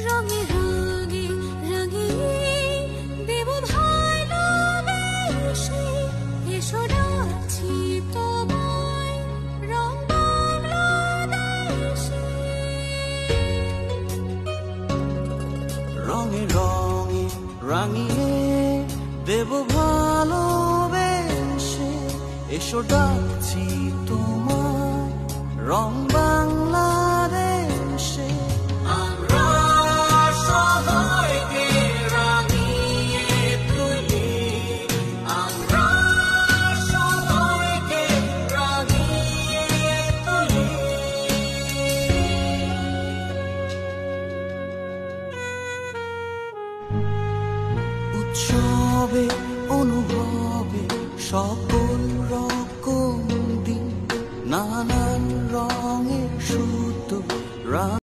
রঙে রঙে রাঙিয়ে দেব ভালোবেসে, এসো ডাকছি তোমায় রং বাংলাদেশে। রঙে রঙে রাঙিয়ে দেব ভালোবেসে, এসো ডাকছি তোমায় রং বাংলাদেশে। আমরা সবাইকে রাঙিয়ে তুলি, আমরা সবাইকে রাঙিয়ে তুলি। উৎসবে অনুভবে সকল রকম দিন, নানান রঙের শুদ্ধ